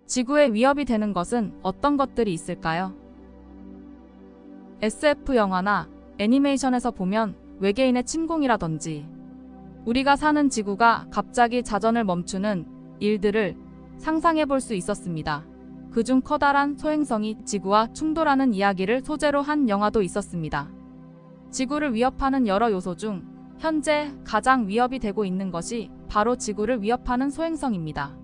지구에 위협이 되는 것은 어떤 것들이 있을까요? SF 영화나 애니메이션에서 보면 외계인의 침공이라든지 우리가 사는 지구가 갑자기 자전을 멈추는 일들을 상상해 볼 수 있었습니다. 그중 커다란 소행성이 지구와 충돌하는 이야기를 소재로 한 영화도 있었습니다. 지구를 위협하는 여러 요소 중 현재 가장 위협이 되고 있는 것이 바로 지구를 위협하는 소행성입니다.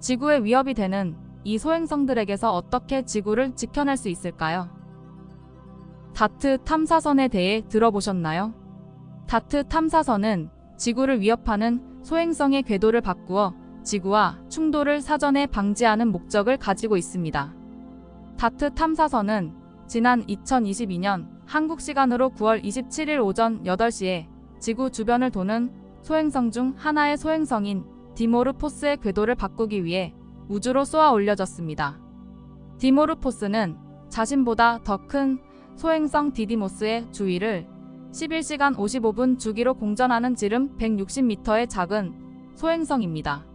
지구에 위협이 되는 이 소행성들에게서 어떻게 지구를 지켜낼 수 있을까요? 다트 탐사선에 대해 들어보셨나요? 다트 탐사선은 지구를 위협하는 소행성의 궤도를 바꾸어 지구와 충돌을 사전에 방지하는 목적을 가지고 있습니다. 다트 탐사선은 지난 2022년 한국 시간으로 9월 27일 오전 8시에 지구 주변을 도는 소행성 중 하나의 소행성인 디모르포스의 궤도를 바꾸기 위해 우주로 쏘아 올려졌습니다. 디모르포스는 자신보다 더 큰 소행성 디디모스의 주위를 11시간 55분 주기로 공전하는 지름 160m의 작은 소행성입니다.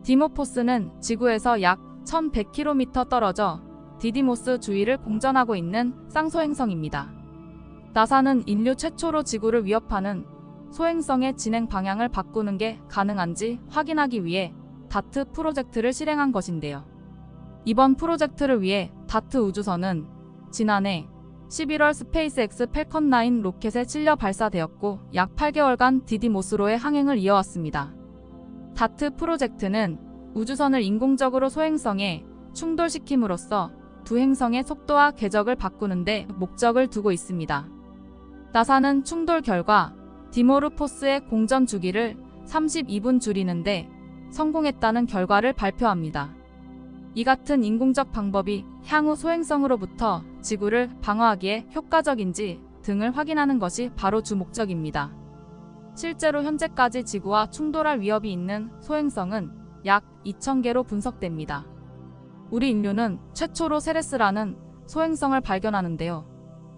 디모포스는 지구에서 약 1100km 떨어져 디디모스 주위를 공전하고 있는 쌍소행성입니다. 나사는 인류 최초로 지구를 위협하는 소행성의 진행 방향을 바꾸는 게 가능한지 확인하기 위해 다트 프로젝트를 실행한 것인데요. 이번 프로젝트를 위해 다트 우주선은 지난해 11월 스페이스X 팰컨 9 로켓에 실려 발사되었고 약 8개월간 디디모스로의 항행을 이어왔습니다. 다트 프로젝트는 우주선을 인공적으로 소행성에 충돌시킴으로써 두 행성의 속도와 궤적을 바꾸는 데 목적을 두고 있습니다. 나사는 충돌 결과 디모르포스의 공전 주기를 32분 줄이는데 성공했다는 결과를 발표합니다. 이 같은 인공적 방법이 향후 소행성으로부터 지구를 방어하기에 효과적인지 등을 확인하는 것이 바로 주 목적입니다. 실제로 현재까지 지구와 충돌할 위협이 있는 소행성은 약 2000개로 분석됩니다. 우리 인류는 최초로 세레스라는 소행성을 발견하는데요.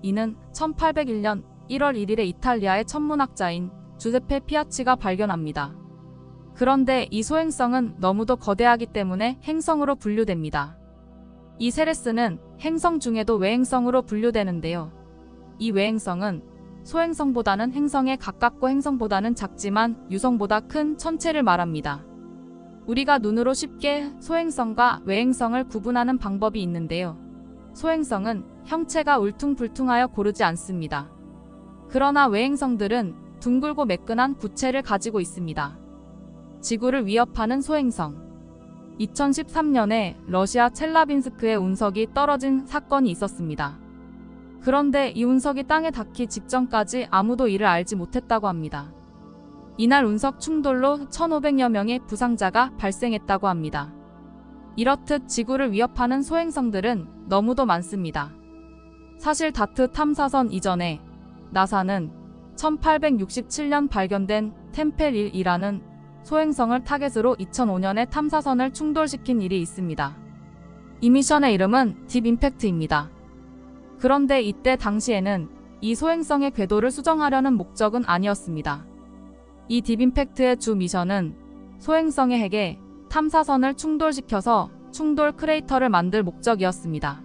이는 1801년 1월 1일에 이탈리아의 천문학자인 주세페 피아치가 발견합니다. 그런데 이 소행성은 너무도 거대하기 때문에 행성으로 분류됩니다. 이 세레스는 행성 중에도 외행성으로 분류되는데요. 이 외행성은 소행성보다는 행성에 가깝고 행성보다는 작지만 유성보다 큰 천체를 말합니다. 우리가 눈으로 쉽게 소행성과 외행성을 구분하는 방법이 있는데요. 소행성은 형체가 울퉁불퉁하여 고르지 않습니다. 그러나 외행성들은 둥글고 매끈한 구체를 가지고 있습니다. 지구를 위협하는 소행성. 2013년에 러시아 첼라빈스크에 운석이 떨어진 사건이 있었습니다. 그런데 이 운석이 땅에 닿기 직전까지 아무도 이를 알지 못했다고 합니다. 이날 운석 충돌로 1500여 명의 부상자가 발생했다고 합니다. 이렇듯 지구를 위협하는 소행성들은 너무도 많습니다. 사실 다트 탐사선 이전에 나사는 1867년 발견된 템펠 1이라는 소행성을 타겟으로 2005년에 탐사선을 충돌시킨 일이 있습니다. 이 미션의 이름은 딥 임팩트입니다. 그런데 이때 당시에는 이 소행성의 궤도를 수정하려는 목적은 아니었습니다. 이 딥 임팩트의 주 미션은 소행성의 핵에 탐사선을 충돌시켜서 충돌 크레이터를 만들 목적이었습니다.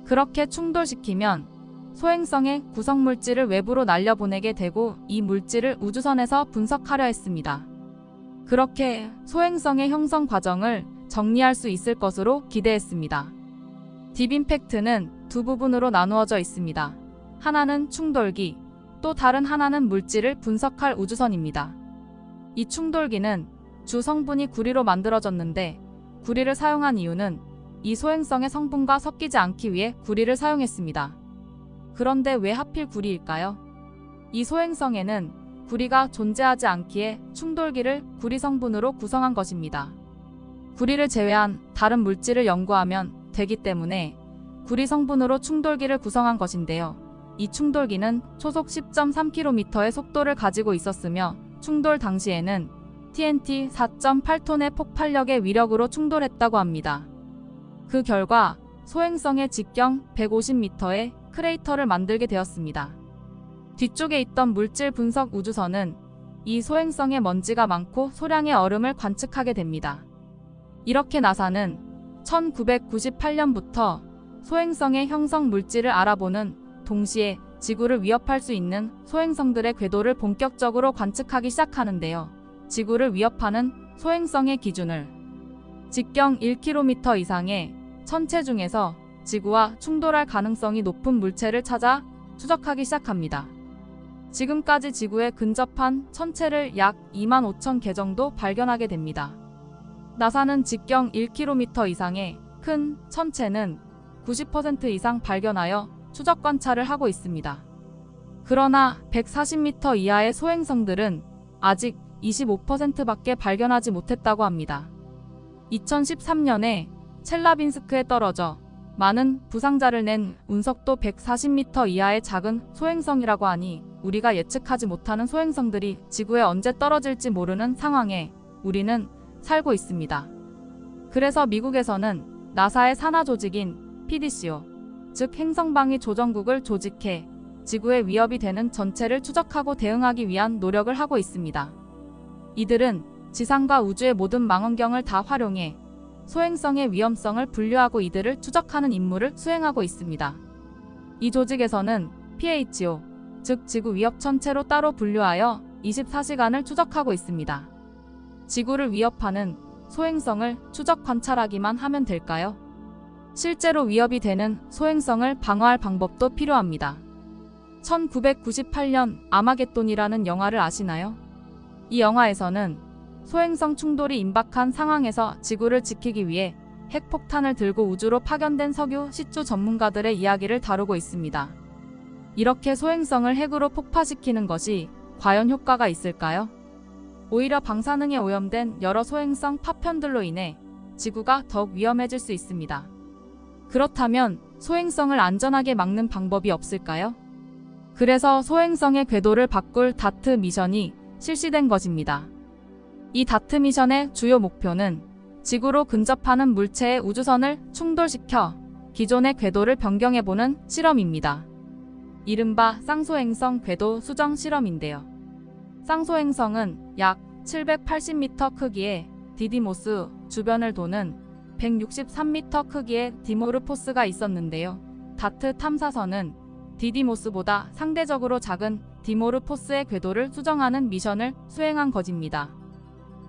그렇게 충돌시키면 소행성의 구성물질을 외부로 날려보내게 되고 이 물질을 우주선에서 분석하려 했습니다. 그렇게 소행성의 형성 과정을 정리할 수 있을 것으로 기대했습니다. 딥 임팩트는 두 부분으로 나누어져 있습니다. 하나는 충돌기, 또 다른 하나는 물질을 분석할 우주선입니다. 이 충돌기는 주 성분이 구리로 만들어졌는데 구리를 사용한 이유는 이 소행성의 성분과 섞이지 않기 위해 구리를 사용했습니다. 그런데 왜 하필 구리일까요? 이 소행성에는 구리가 존재하지 않기에 충돌기를 구리 성분으로 구성한 것입니다. 구리를 제외한 다른 물질을 연구하면 되기 때문에 구리 성분으로 충돌기를 구성한 것인데요. 이 충돌기는 초속 10.3km의 속도를 가지고 있었으며 충돌 당시에는 TNT 4.8톤의 폭발력의 위력으로 충돌했다고 합니다. 그 결과 소행성의 직경 150m의 크레이터를 만들게 되었습니다. 뒤쪽에 있던 물질 분석 우주선은 이 소행성에 먼지가 많고 소량의 얼음을 관측하게 됩니다. 이렇게 나사는 1998년부터 소행성의 형성 물질을 알아보는 동시에 지구를 위협할 수 있는 소행성들의 궤도를 본격적으로 관측하기 시작하는데요. 지구를 위협하는 소행성의 기준을 직경 1km 이상의 천체 중에서 지구와 충돌할 가능성이 높은 물체를 찾아 추적하기 시작합니다. 지금까지 지구에 근접한 천체를 약 25,000개 정도 발견하게 됩니다. 나사는 직경 1km 이상의 큰 천체는 90% 이상 발견하여 추적 관찰을 하고 있습니다. 그러나 140m 이하의 소행성들은 아직 25%밖에 발견하지 못했다고 합니다. 2013년에 첼라빈스크에 떨어져 많은 부상자를 낸 운석도 140m 이하의 작은 소행성이라고 하니 우리가 예측하지 못하는 소행성들이 지구에 언제 떨어질지 모르는 상황에 우리는 살고 있습니다. 그래서 미국에서는 나사의 산하 조직인 PDCO, 즉 행성방위 조정국을 조직해 지구에 위협이 되는 전체를 추적하고 대응하기 위한 노력을 하고 있습니다. 이들은 지상과 우주의 모든 망원경을 다 활용해 소행성의 위험성을 분류하고 이들을 추적하는 임무를 수행하고 있습니다. 이 조직에서는 PHO, 즉 지구 위협 천체로 따로 분류하여 24시간을 추적하고 있습니다. 지구를 위협하는 소행성을 추적 관찰하기만 하면 될까요? 실제로 위협이 되는 소행성을 방어할 방법도 필요합니다. 1998년 아마겟돈이라는 영화를 아시나요? 이 영화에서는 소행성 충돌이 임박한 상황에서 지구를 지키기 위해 핵폭탄을 들고 우주로 파견된 석유 시추 전문가들의 이야기를 다루고 있습니다. 이렇게 소행성을 핵으로 폭파시키는 것이 과연 효과가 있을까요? 오히려 방사능에 오염된 여러 소행성 파편들로 인해 지구가 더욱 위험해질 수 있습니다. 그렇다면 소행성을 안전하게 막는 방법이 없을까요? 그래서 소행성의 궤도를 바꿀 다트 미션이 실시된 것입니다. 이 다트 미션의 주요 목표는 지구로 근접하는 물체의 우주선을 충돌시켜 기존의 궤도를 변경해보는 실험입니다. 이른바 쌍소행성 궤도 수정 실험인데요. 쌍소행성은 약 780m 크기의 디디모스 주변을 도는 163m 크기의 디모르포스가 있었는데요. 다트 탐사선은 디디모스보다 상대적으로 작은 디모르포스의 궤도를 수정하는 미션을 수행한 것입니다.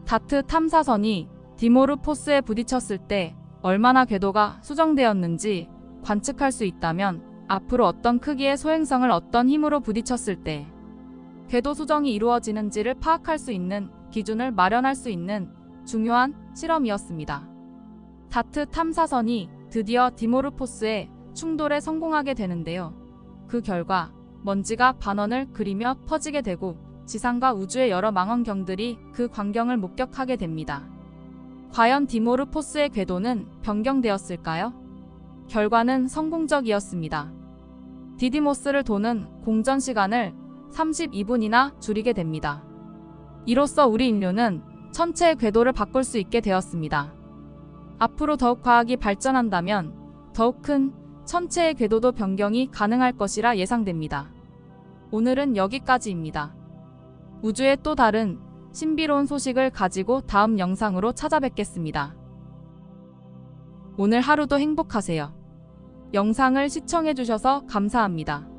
다트 탐사선이 디모르포스에 부딪혔을 때 얼마나 궤도가 수정되었는지 관측할 수 있다면 앞으로 어떤 크기의 소행성을 어떤 힘으로 부딪혔을 때 궤도 수정이 이루어지는지를 파악할 수 있는 기준을 마련할 수 있는 중요한 실험이었습니다. 다트 탐사선이 드디어 디모르포스의 충돌에 성공하게 되는데요. 그 결과 먼지가 반원을 그리며 퍼지게 되고 지상과 우주의 여러 망원경들이 그 광경을 목격하게 됩니다. 과연 디모르포스의 궤도는 변경되었을까요? 결과는 성공적이었습니다. 디디모스를 도는 공전 시간을 32분이나 줄이게 됩니다. 이로써 우리 인류는 천체의 궤도를 바꿀 수 있게 되었습니다. 앞으로 더욱 과학이 발전한다면 더욱 큰 천체의 궤도도 변경이 가능할 것이라 예상됩니다. 오늘은 여기까지입니다. 우주의 또 다른 신비로운 소식을 가지고 다음 영상으로 찾아뵙겠습니다. 오늘 하루도 행복하세요. 영상을 시청해주셔서 감사합니다.